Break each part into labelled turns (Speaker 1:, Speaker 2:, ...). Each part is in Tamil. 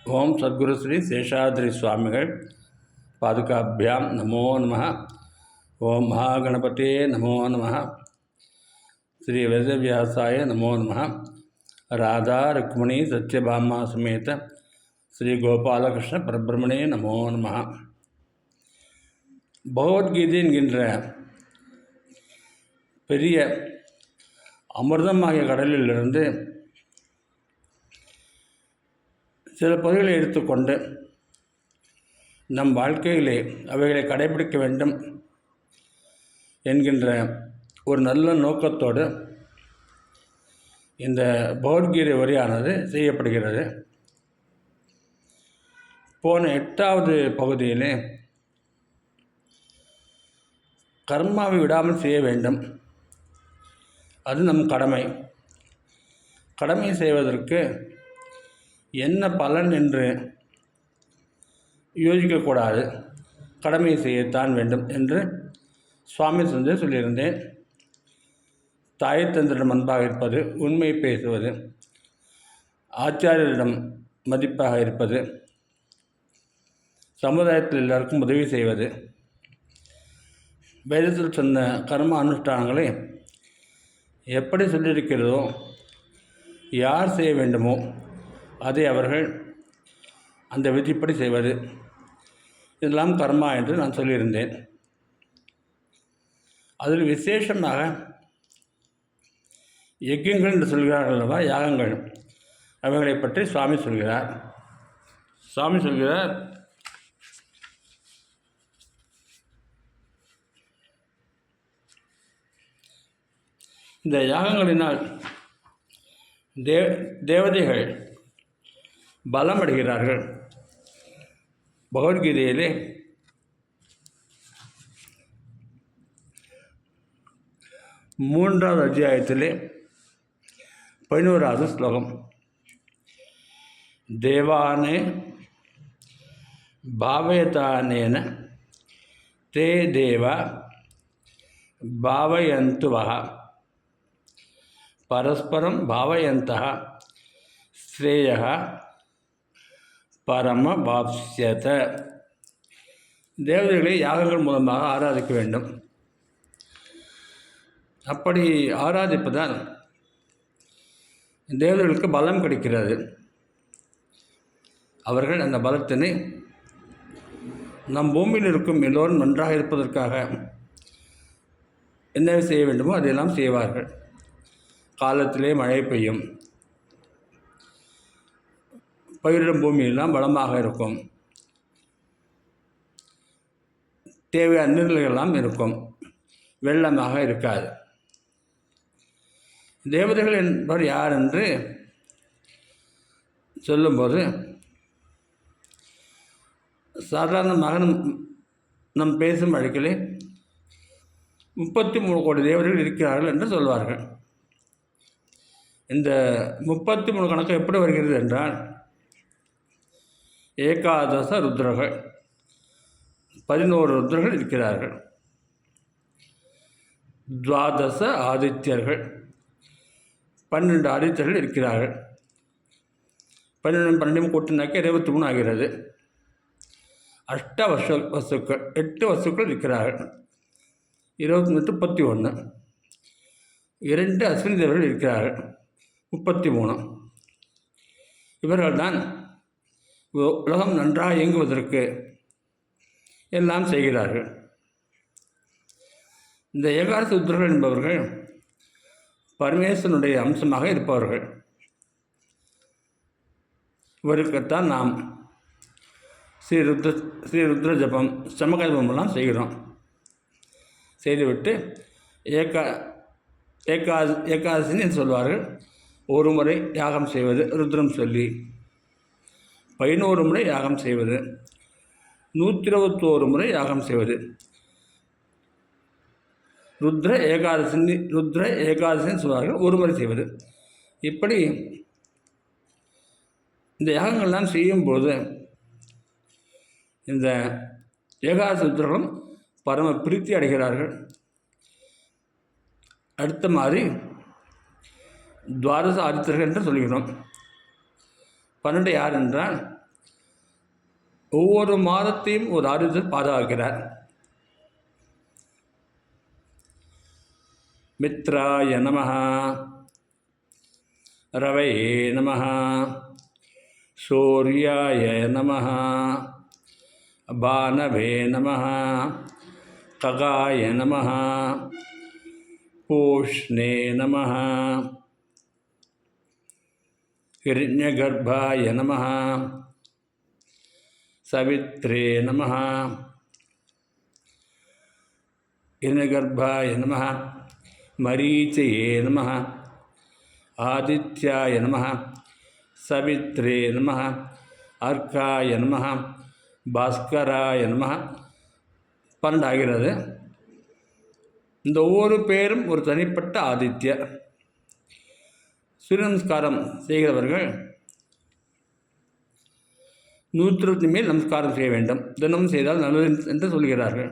Speaker 1: ஓம் சத்குரு ஸ்ரீ சேஷாத்ரி சுவாமிகள் பாதுகாபியாம் நமோ நம. ஓம் மகாகணபதே நமோ நம. ஸ்ரீ வேதவியாசாய நமோ நம. ராதா ருக்மணி சத்யபாமா சமேத ஸ்ரீ கோபாலகிருஷ்ண பரபிரமணே நமோ நம. பகவத்கீதை என்கின்ற பெரிய அமிர்தமாகிய கடலிலிருந்து சில பகுதிகளை எடுத்துக்கொண்டு நம் வாழ்க்கையிலே அவைகளை கடைபிடிக்க வேண்டும் என்கின்ற ஒரு நல்ல நோக்கத்தோடு இந்த பகவத்கீதை உரையானது செய்யப்படுகிறது. போன 8வது பகுதியிலே கர்மாவை விடாமல் செய்ய வேண்டும், அது நம் கடமை. கடமை செய்வதற்கு என்ன பலன் என்று யோசிக்கக்கூடாது, கடமை செய்யத்தான் வேண்டும் என்று சுவாமி சொல்லியிருந்தேன். தாய் தந்தரிடம் அன்பாக இருப்பது, உண்மை பேசுவது, ஆச்சாரியரிடம் மதிப்பாக இருப்பது, சமுதாயத்தில் எல்லாருக்கும் உதவி செய்வது, வேதத்தில் சொன்ன கர்ம அனுஷ்டானங்களை எப்படி சொல்லியிருக்கிறதோ, யார் செய்ய வேண்டுமோ அதை அவர்கள் அந்த விதிப்படி செய்வது, இதெல்லாம் கர்மா என்று நான் சொல்லியிருந்தேன். அதில் விசேஷமாக யஜ்யங்கள் என்று சொல்கிறார்கள் அல்லவா, யாகங்கள், அவைகளை பற்றி சுவாமி சொல்கிறார். இந்த யாகங்களினால் தேவதைகள் பலமடைகிறார்கள். பகவத்கீதையிலே 3வது அத்தியாயத்திலே 11வது ஸ்லோகம், தேவானே பாவயதானேன தே தேவா பாவயந்து வஹ பரஸ்பரம் பாவயந்தஹ ஸ்ரேயः பரமவாப்ஸ்யத. தேவதைகளை யாகங்கள் மூலமாக ஆராதிக்க வேண்டும். அப்படி ஆராதிப்பதால் தேவதைகளுக்கு பலம் கிடைக்கிறது. அவர்கள் அந்த பலத்தினை நம் பூமியில் இருக்கும் எல்லோரும் நன்றாக இருப்பதற்காக என்ன செய்ய வேண்டுமோ அதையெல்லாம் செய்வார்கள். காலத்திலே மழை பெய்யும், பயிரிடும் பூமியெல்லாம் வளமாக இருக்கும், தேவையான நீர்நிலைகளெல்லாம் இருக்கும், வெள்ளமாக இருக்காது. தேவதைகள் என்பவர் யார் என்று சொல்லும்போது, சாதாரணமாக நம் பேசும் வழக்கிலே 33 கோடி தேவதைகள் இருக்கிறார்கள் என்று சொல்வார்கள். இந்த 33 கணக்கு எப்படி வருகிறது என்றால், ஏகாதச ருத்ரர்கள், 11 ருத்ரர்கள் இருக்கிறார்கள். துவாதச ஆதித்யர்கள், 12 ஆதித்யர்கள் இருக்கிறார்கள். 12 கூட்டினாக்க 23 ஆகிறது. அஷ்ட வசுக்கள், 8 வசுக்கள் இருக்கிறார்கள். 28 31. 2 அஸ்வினி தேவர்கள் இருக்கிறார்கள், 33. இவர்கள்தான் உலகம் நன்றாக இயங்குவதற்கு எல்லாம் செய்கிறார்கள். இந்த ஏகாதச ருத்ரர்கள் என்பவர்கள் பரமேஸ்வரனுடைய அம்சமாக இருப்பவர்கள். இவருக்குத்தான் நாம் ஸ்ரீருத்ர ஜபம், சமகல்பமெல்லாம் செய்கிறோம். செய்துவிட்டு ஏகாதசின்னு சொல்வார்கள். ஒரு முறை யாகம் செய்வது, ருத்ரம் சொல்லி 11 முறை யாகம் செய்வது, 121 முறை யாகம் செய்வது, ருத்ர ஏகாதசின்னு சொல்வார்கள், ஒரு முறை செய்வது. இப்படி இந்த யாகங்கள்லாம் செய்யும்போது இந்த ஏகாதசி ருத்ரர்களும் பரம பிரீத்தி அடைகிறார்கள். அடுத்த மாதிரி துவாதச ஆதித்தர்கள் என்று சொல்கிறோம். 12 யார் என்றால் ஒவ்வொரு மாதத்தையும் ஒரு ஆதித்யர் பாதுகாக்கிறார். மித்ராய நமஹ, ரவயே நமஹ, சூர்யாய நமஹ, பானவே நமஹ, ககாய நமஹ, பூஷ்ணே நமஹ, ஹிரண்யகர்பாய நமஹ, சவித்ரே நமஹ, ஹிரண்யகர்பாய நமஹ, மரீச்சயே நமஹ, ஆதித்யாய நமஹ, சவித்ரே நமஹ, அர்க்காய நமஹ, பாஸ்கராய நமஹ. 12 ஆகிறது. இந்த ஒவ்வொரு பேரும் ஒரு தனிப்பட்ட ஆதித்யர். சூரிய நமஸ்காரம் செய்கிறவர்கள் 120 மேல் நமஸ்காரம் செய்ய வேண்டும். தினமும் செய்தால் நல்லது என்று சொல்கிறார்கள்.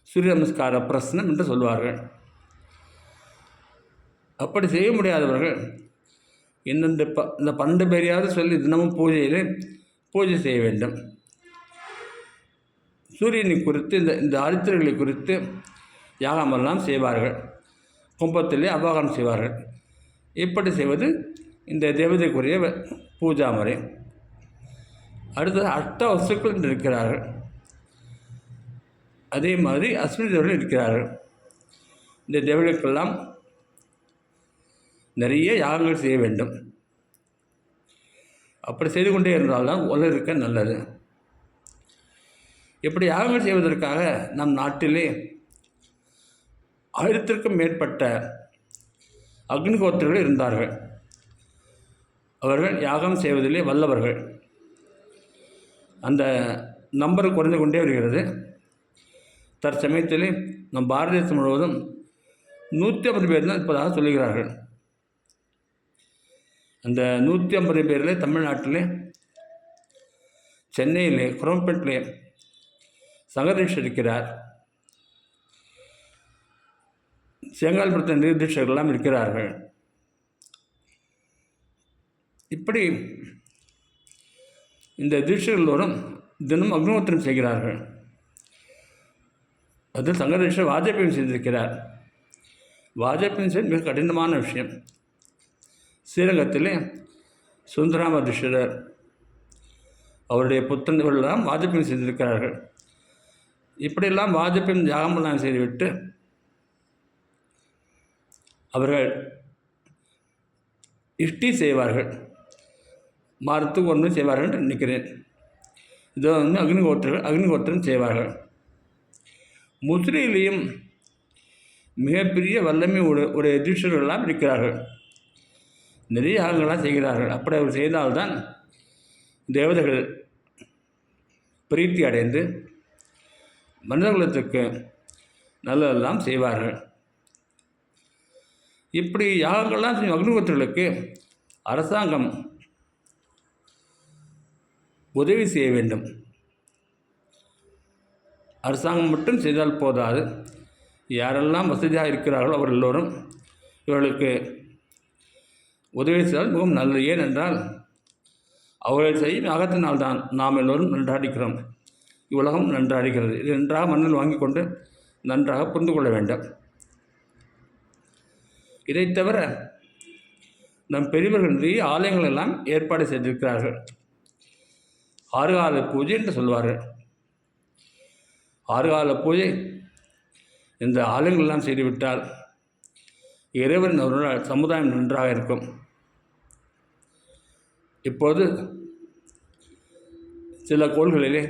Speaker 1: சூரிய நமஸ்கார பிரசனம் என்று சொல்வார்கள். அப்படி செய்ய முடியாதவர்கள் இந்த 12 பேரையாவது சொல்லி தினமும் பூஜை செய்ய வேண்டும். சூரியனை குறித்து இந்த ஆதித்யர்களை குறித்து யாகமெல்லாம் செய்வார்கள். கும்பத்திலே அபகாரம் செய்வார்கள். இப்படி செய்வது இந்த தேவதைக்குரிய பூஜா முறை. அடுத்தது அஷ்ட வஸ்துக்கள் என்று இருக்கிறார்கள். அதே மாதிரி அஸ்வினி தேவர்கள் இருக்கிறார்கள். இந்த தேவர்களுக்கெல்லாம் நிறைய யாகங்கள் செய்ய வேண்டும். அப்படி செய்து கொண்டே இருந்தால்தான் உலகிற்கு நல்லது. இப்படி யாகங்கள் செய்வதற்காக நம் நாட்டிலே 1000க்கும் மேற்பட்ட அக்னிகோத்திரர்கள் இருந்தார்கள். அவர்கள் யாகம் செய்வதிலே வல்லவர்கள். அந்த நம்பர் குறைந்து கொண்டே வருகிறது. தற்சமயத்திலே நம் பாரத தேசம் முழுவதும் 150 பேர் தான் இருப்பதாக சொல்லுகிறார்கள். அந்த 150 பேரில் தமிழ்நாட்டிலே சென்னையிலே குரோம்பேட்டிலே சங்கரேஷ் இருக்கிறார். செங்கால்புரத்து நிர்தேசகர்களெல்லாம் இருக்கிறார்கள். இப்படி இந்த தீட்சைகளோடும் தினம் அக்னிஹோத்திரம் செய்கிறார்கள். அது சங்கரேஷர் வாஜபேயம் செய்திருக்கிறார். வாஜபேயம் செய்து மிக கடினமான விஷயம். ஸ்ரீரங்கத்திலே சுந்தராமதீஸ்வரர் அவருடைய புத்தகர்களெல்லாம் வாஜபேயம் செய்திருக்கிறார்கள். இப்படியெல்லாம் வாஜபேயம் யாகமெல்லாம் செய்துவிட்டு அவர்கள் இஷ்டி செய்வார்கள். மாதத்துக்கு ஒன்று செய்வார்கள் என்று நினைக்கிறேன். இதை அக்னிஹோத்திரம் செய்வார்கள். முஸ்லீம்லேயும் மிகப்பெரிய வல்லமை உடைய தீட்சர்களெல்லாம் இருக்கிறார்கள். நிறைய யாகங்கள்லாம் செய்கிறார்கள். அப்படி அவர் செய்தால்தான் தேவதைகள் பிரீத்தி அடைந்து மனிதகுலத்துக்கு நல்லதெல்லாம் செய்வார்கள். இப்படி யாகங்கள்லாம் செய்யும் அக்னிஹோத்திரர்களுக்கு அரசாங்கம் உதவி செய்ய வேண்டும். அரசாங்கம் மட்டும் செய்தால் போதாது. யாரெல்லாம் வசதியாக இருக்கிறார்களோ அவர் எல்லோரும் இவர்களுக்கு உதவி செய்தால் மிகவும் நல்லது. ஏனென்றால் அவர்கள் செய்யும் யாகத்தினால்தான் நாம் எல்லோரும் நன்றாடிக்கிறோம். இவ்வுலகம் நன்றாடிக்கிறது. இது நன்றாக மண்ணில் வாங்கி கொண்டு நன்றாக புரிந்து கொள்ள வேண்டும். இதை தவிர நம் பெரியவர்கள் நிறைய ஆலயங்கள் எல்லாம் ஏற்பாடு செய்திருக்கிறார்கள். 6 கால பூஜை என்று சொல்வார்கள். 6 கால பூஜை இந்த ஆலயங்கள் எல்லாம் செய்துவிட்டால் இறைவன் அவர்களால் சமுதாயம் நன்றாக இருக்கும். இப்போது சில கோள்களிலே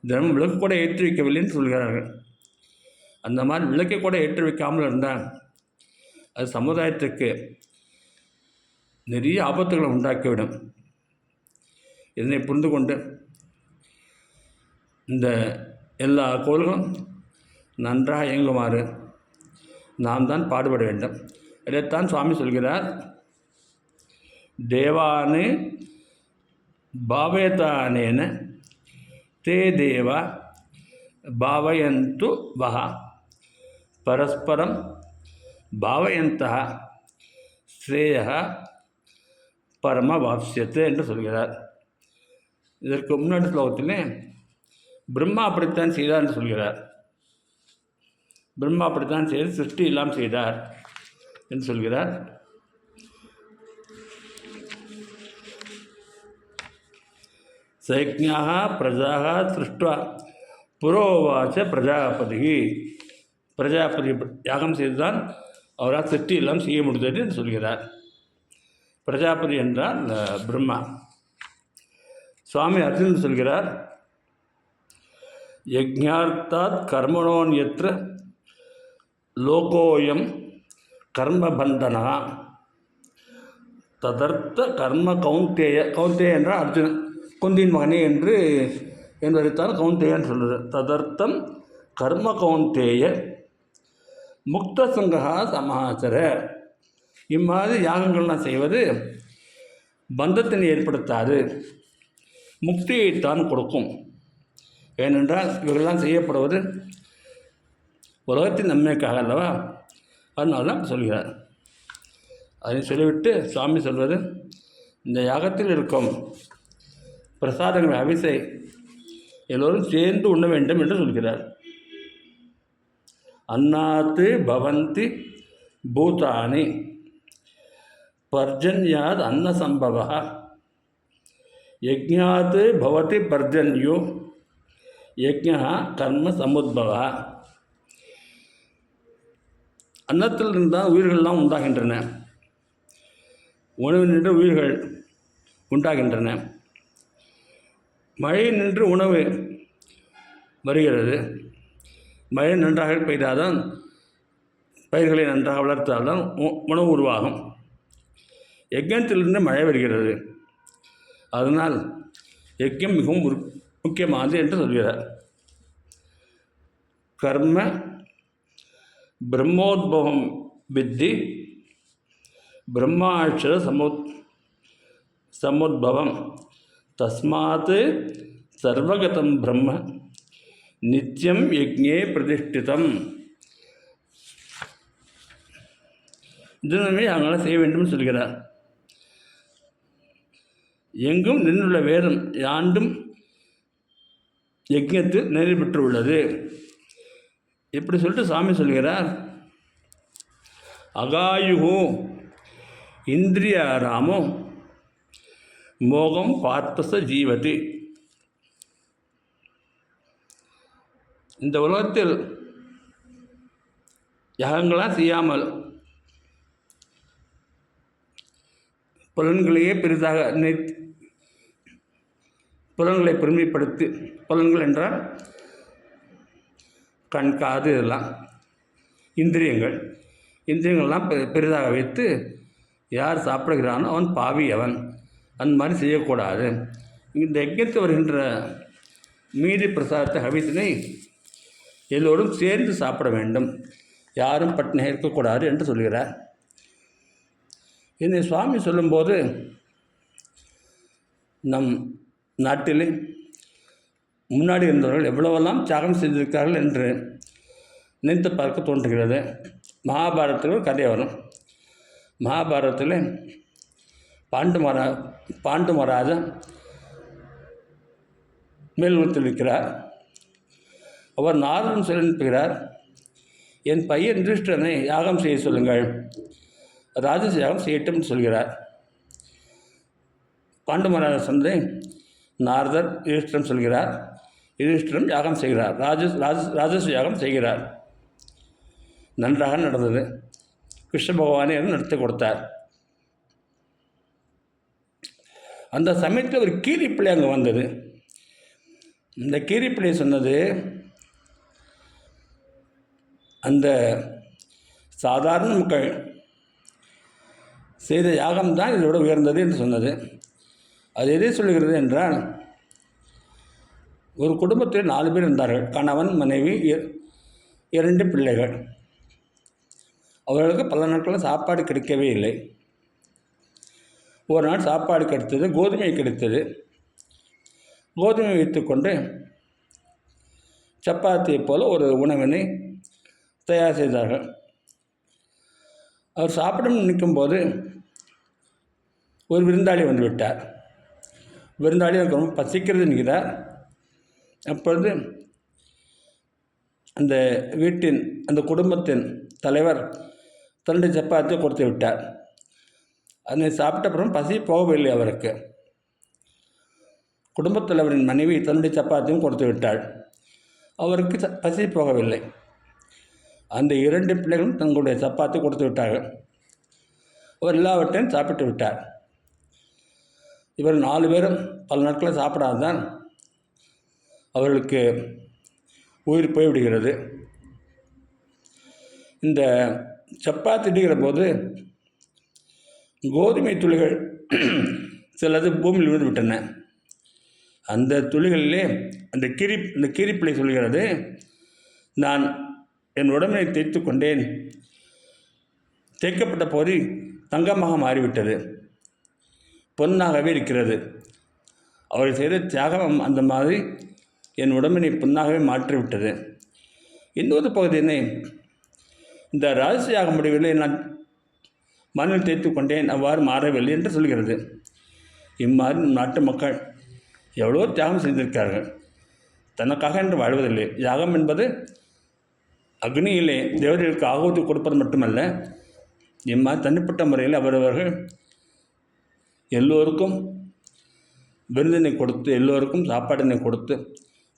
Speaker 1: தினமும் விளக்கு கூட ஏற்றி வைக்கவில்லை என்று சொல்கிறார்கள். அந்த மாதிரி விளக்கை கூட ஏற்றி வைக்காமல் இருந்தால் அது சமுதாயத்துக்கு நிறைய ஆபத்துகளை உண்டாக்கிவிடும். இதனை புரிந்து கொண்டு இந்த எல்லா கோள்களும் நன்றாக இயங்குமாறு நாம் தான் பாடுபட வேண்டும். இதைத்தான் சுவாமி சொல்கிறார். தேவானு பாவயதானேன தே தேவா பாவயந்து வஹ பரஸ்பரம் பாவயந்தः ஸ்ரேயः பரமவாப்ஸ்யத்தை என்று சொல்கிறார். இதற்கு முன்னாடி ஸ்லோகத்திலே பிரம்மா அப்படித்தான் செய்தார்னு சொல்கிறார். பிரம்மா அப்படித்தான் செய்து சிருஷ்டி எல்லாம் செய்தார் என்று சொல்கிறார். சைக்ஞாக பிரஜாக சிருஷ்டுவா புரோவாச்ச பிரஜாபதி. பிரஜாபதி யாகம் செய்துதான் அவரால் சிருஷ்டி எல்லாம் செய்ய முடிந்தது என்று சொல்கிறார். பிரஜாபதி என்றால் பிரம்மா. சுவாமி அர்ஜுனன் சொல்கிறார், யஜ்ஞார்த்தாத் கர்மணோன்யத்ர லோகோயம் கர்மபந்தனா ததர்த்த கர்ம கௌந்தேய. கௌந்தேய என்றால் அர்ஜுனன், குந்தின் மகனே என்று என்பதைத்தான் கௌந்தேயன்னு சொல்கிறது. ததர்த்தம் கர்ம கௌந்தேய முக்த சங்கா சமாச்சர. இம்மாதிரி யாகங்கள்லாம் செய்வது பந்தத்தினை ஏற்படுத்தாது, முக்தியைத்தான் கொடுக்கும். ஏனென்றால் இவர்களெல்லாம் செய்யப்படுவது உலகத்தின் நன்மைக்காக அல்லவா, அதனால தான் சொல்கிறார். அதை சொல்லிவிட்டு சுவாமி சொல்வது, இந்த யாகத்தில் இருக்கும் பிரசாதங்கள் அபிசை எல்லோரும் சேர்ந்து உண்ண வேண்டும் என்று சொல்கிறார். அன்னாத்து பவந்தி பூதானி பர்ஜன்யாத் அன்ன சம்பவ யஜ்ஞாத் பவதி பர்ஜன்யோ யஜ்ஞா கர்ம சமுத்பவ. அன்னத்தில் இருந்தால் உயிர்கள்லாம் உண்டாகின்றன, உணவு நின்று உயிர்கள் உண்டாகின்றன, மழை நின்று உணவு வருகிறது. மழை நன்றாக பெய்தால்தான், பயிர்களை நன்றாக வளர்த்தால்தான் உணவு உருவாகும். யஜ்ஞத்திலிருந்து மழை வருகிறது. அதனால் யஜ்ஞம் மிகவும் முக்கியமானது என்று சொல்கிறார். கர்ம பிரம்மோத்பவம் வித்தி பிரம்மாட்சர சமுத்பவம் தஸ்மாத் சர்வகதம் பிரம்ம நித்தியம் யஜ்ஞே பிரதிஷ்டிதம். தினமே அவங்களாம் செய்ய வேண்டும் சொல்கிறார். எங்கும் நின்றுள்ள வேதம் யாண்டும் யஜ்ஞத்தில் நிறைவு பெற்றுள்ளது. இப்படி சொல்லிட்டு சாமி சொல்கிறார், அகாயுகு இந்திரியாராமோ மோகம் பார்த்தச ஜீவதி. இந்த உலகத்தில் யாகங்களாம் செய்யாமல் புலன்களையே பெரிதாக புலன்களை பெருமைப்படுத்தி, புலன்கள் என்றால் கண் காது இதெல்லாம் இந்திரியங்கள்லாம் பெரிதாக வைத்து யார் சாப்பிடுகிறானோ அவன் பாவி, அவன் அந்த மாதிரி செய்யக்கூடாது. இந்த யஜ்ஞத்தில் வருகின்ற மீதி பிரசாதத்தை ஹவிசினை எல்லோரும் சேர்ந்து சாப்பிட வேண்டும், யாரும் பட்டினியாக இருக்கக்கூடாது என்று சொல்கிறார். என்னை சுவாமி சொல்லும்போது நம் நாட்டிலே முன்னாடி இருந்தவர்கள் எவ்வளவெல்லாம் தியாகம் செய்திருக்கிறார்கள் என்று நினைத்து பார்க்க தோன்றுகிறது. மகாபாரதத்தில் ஒரு கதை வரும். மகாபாரதத்தில் பாண்டு மகாராஜா மேல்வத்தில் இருக்கிறார். அவர் நாரதன் சொல்லி அனுப்புகிறார், என் பையன் யுதிஷ்டிரனை யாகம் செய்ய சொல்லுங்கள், ராஜச யாகம் செய்யட்டும் சொல்கிறார். பாண்டு மகாராஜா சொன்னதை நாரதர் யுதிஷ்டிரன் சொல்கிறார். யுதிஷ்டிரன் யாகம் செய்கிறார், ராஜச யாகம் செய்கிறார். நன்றாக நடந்தது. கிருஷ்ண பகவானே நடத்தி கொடுத்தார். அந்த சமயத்தில் ஒரு கீரிப்பிள்ளை அங்கே வந்தது. இந்த கீரிப்பிள்ளை சொன்னது, அந்த சாதாரண மக்கள் செய்த யாகம்தான் இதோட உயர்ந்தது என்று சொன்னது. அது எதை சொல்லுகிறது என்றால், ஒரு குடும்பத்தில் 4 பேர் இருந்தார்கள், கணவன் மனைவி 2 பிள்ளைகள். அவர்களுக்கு பல நாட்களில் சாப்பாடு கிடைக்கவே இல்லை. ஒரு நாள் சாப்பாடு கிடைத்தது, கோதுமை கிடைத்தது. கோதுமை வைத்துக்கொண்டு சப்பாத்தியை போல் ஒரு உணவினை தயார் செய்தார்கள். அவர் சாப்பிட நிற்கும்போது ஒரு விருந்தாளி வந்துவிட்டார். விருந்தாளி எனக்கு ரொம்ப பசிக்கிறது என்கிறார். அப்பொழுது அந்த வீட்டின் அந்த குடும்பத்தின் தலைவர் தன்னுடைய சப்பாத்தியை கொடுத்து விட்டார். அதனை சாப்பிட்ட அப்புறம் பசி போகவில்லை அவருக்கு. குடும்பத் தலைவரின் மனைவி தன்னுடைய சப்பாத்தியும் கொடுத்து விட்டாள். அவருக்கு பசி போகவில்லை. அந்த 2 பிள்ளைகளும் தங்களுடைய சப்பாத்தி கொடுத்து விட்டார்கள். அவர் எல்லாவற்றையும் சாப்பிட்டு விட்டார். இவர் 4 பேரும் பல நாட்களில் சாப்பிடாதான் அவர்களுக்கு உயிர் போய்விடுகிறது. இந்த சப்பாத்தி இடுகிற போது கோதுமை துளிகள் சிலது பூமியில் விழுந்து விட்டன. அந்த துளிகளிலே அந்த கீரிப்பிள்ளை சொல்கிறது, நான் என் உடம்பை தேய்த்து கொண்டேன், தேய்க்கப்பட்ட போது தங்கமாக மாறிவிட்டது, பொன்னாகவே இருக்கிறது. அவர் செய்த தியாகம் அந்த மாதிரி என் உடம்பினை பொன்னாகவே மாற்றிவிட்டது. இன்னொரு பகுதியினை இந்த ராஜசியாக முடிவில் நான் மண்ணில் தேய்த்து கொண்டேன், அவ்வாறு மாறவில்லை என்று சொல்கிறது. இம்மாதிரி நாட்டு மக்கள் எவ்வளோ தியாகம் செய்திருக்கிறார்கள். தனக்காக என்று வாழ்வதில்லை. யாகம் என்பது அக்னியிலே தேவதைகளுக்கு ஆகுதி கொடுப்பது மட்டுமல்ல, இம்மாதிரி தனிப்பட்ட முறையில் அவரவர்கள் எல்லோருக்கும் விருந்தினை கொடுத்து, எல்லோருக்கும் சாப்பாடினை கொடுத்து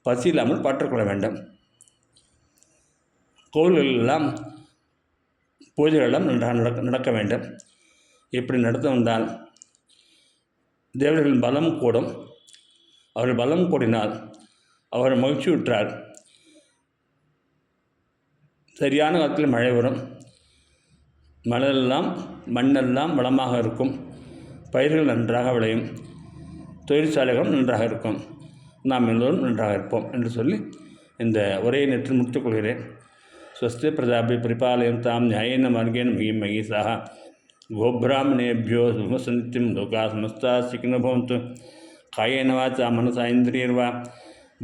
Speaker 1: பசி இல்லாமல் பாற்றுக்கொள்ள வேண்டும். கோவில்களெல்லாம் பூஜைகளெல்லாம் நன்றாக நடக்க வேண்டும். இப்படி நடத்த வந்தால் தேவர்களின் பலம் கூடும். அவர்கள் பலம் கூடினால் அவர் மகிழ்ச்சியுற்றார். சரியான காலத்தில் மழை வரும். மண்ணெல்லாம் வளமாக இருக்கும். பயிர்கள் நன்றாக விளையும். தொழிற்சாலைகளும் நன்றாக இருக்கும். நாம் எல்லோரும் நன்றாக இருப்போம் என்று சொல்லி இந்த உரையை நேற்று முடித்துக் கொள்கிறேன். ஸ்வஸ்தி பிரஜாபி பரிபாலயந்தாம் நியாயேன மார்கேண மகீசாः கோப்ராஹ்மணேभ्यो சுமசந்திம் லோகாः समस्ताः सुखिनो भवन्तु. कायेन वाचा मनसा इन्द्रियैर्वा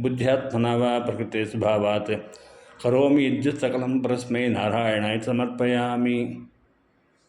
Speaker 1: बुद्ध्यात्मना वा प्रकृते स्वभावात् करोमि यद्यत् सकलं परस्मै नारायणाय समर्पयामि.